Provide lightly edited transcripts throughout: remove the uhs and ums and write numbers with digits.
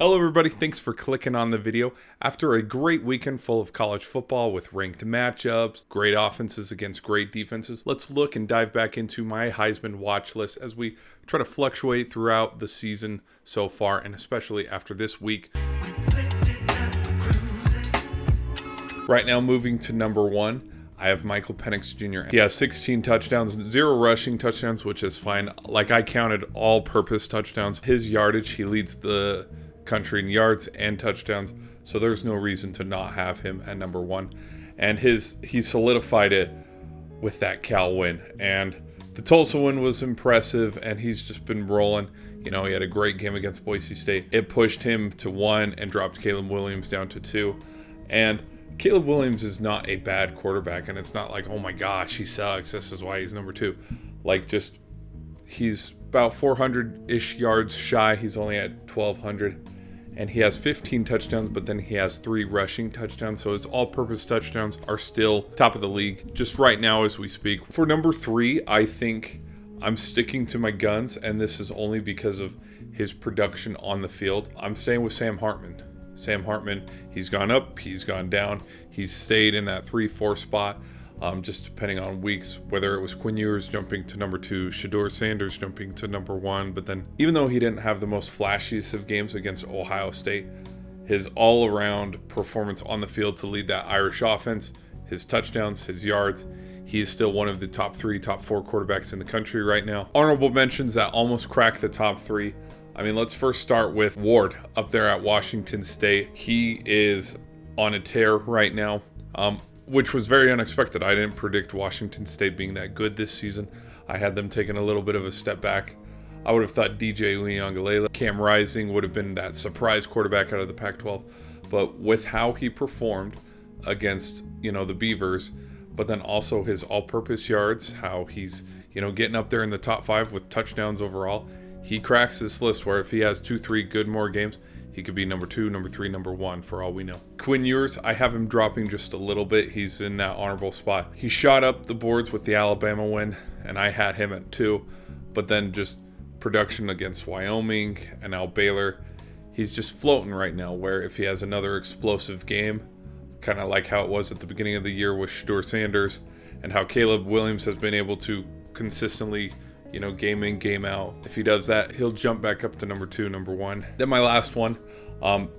Hello everybody, thanks for clicking on the video. After a great weekend full of college football with ranked matchups, great offenses against great defenses, let's look and dive back into my Heisman watch list as we try to fluctuate throughout the season so far, and especially after this week. Right now, moving to number 1, I have Michael Penix Jr. He has 16 touchdowns, 0 rushing touchdowns, which is fine. Like, I counted all-purpose touchdowns. His yardage, he leads the country in yards and touchdowns, so there's no reason to not have him at number 1. And he solidified it with that Cal win, and the Tulsa win was impressive, and he's just been rolling. You know, he had a great game against Boise State. It pushed him to 1 and dropped Caleb Williams down to 2. And Caleb Williams is not a bad quarterback, and it's not like, oh my gosh, he sucks, this is why he's number 2. Like, just, he's about 400-ish yards shy. He's only at 1,200. And he has 15 touchdowns, but then he has 3 rushing touchdowns. So his all-purpose touchdowns are still top of the league just right now as we speak. For number 3, I think I'm sticking to my guns, and this is only because of his production on the field. I'm staying with Sam Hartman. Sam Hartman, he's gone up, he's gone down. He's stayed in that 3-4 spot. Just depending on weeks, whether it was Quinn Ewers jumping to number 2, Shedeur Sanders jumping to number 1. But then, even though he didn't have the most flashiest of games against Ohio State, his all-around performance on the field to lead that Irish offense, his touchdowns, his yards, he is still one of the top 3, top 4 quarterbacks in the country right now. Honorable mentions that almost cracked the top 3. I mean, let's first start with Ward up there at Washington State. He is on a tear right now. Which was very unexpected. I didn't predict Washington State being that good this season. I had them taking a little bit of a step back. I would have thought DJ Uiagalelei, Cam Rising would have been that surprise quarterback out of the Pac-12. But with how he performed against, the Beavers, but then also his all-purpose yards, how he's, getting up there in the top 5 with touchdowns overall, he cracks this list where if he has 2-3 good more games, he could be number 2, number 3, number 1 for all we know. Quinn Ewers, I have him dropping just a little bit. He's in that honorable spot. He shot up the boards with the Alabama win, and I had him at 2. But then just production against Wyoming and now Baylor, he's just floating right now, where if he has another explosive game, kind of like how it was at the beginning of the year with Shedeur Sanders, and how Caleb Williams has been able to consistently game in, game out. If he does that, he'll jump back up to number 2, number 1. Then my last one,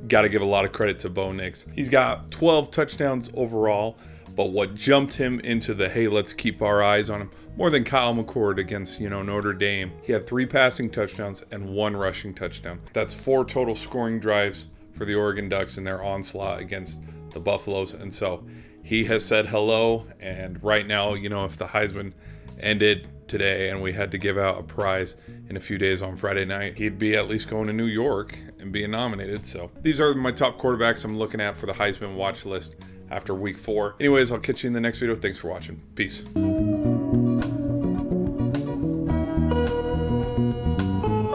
got to give a lot of credit to Bo Nix. He's got 12 touchdowns overall, but what jumped him into the, hey, let's keep our eyes on him, more than Kyle McCord against, Notre Dame. He had 3 passing touchdowns and 1 rushing touchdown. That's 4 total scoring drives for the Oregon Ducks in their onslaught against the Buffaloes. And so he has said hello, and right now, if the Heisman ended today and we had to give out a prize in a few days on Friday night, he'd be at least going to New York and being nominated. So these are my top quarterbacks I'm looking at for the Heisman watch list after week 4. Anyways, I'll catch you in the next video. Thanks for watching. Peace.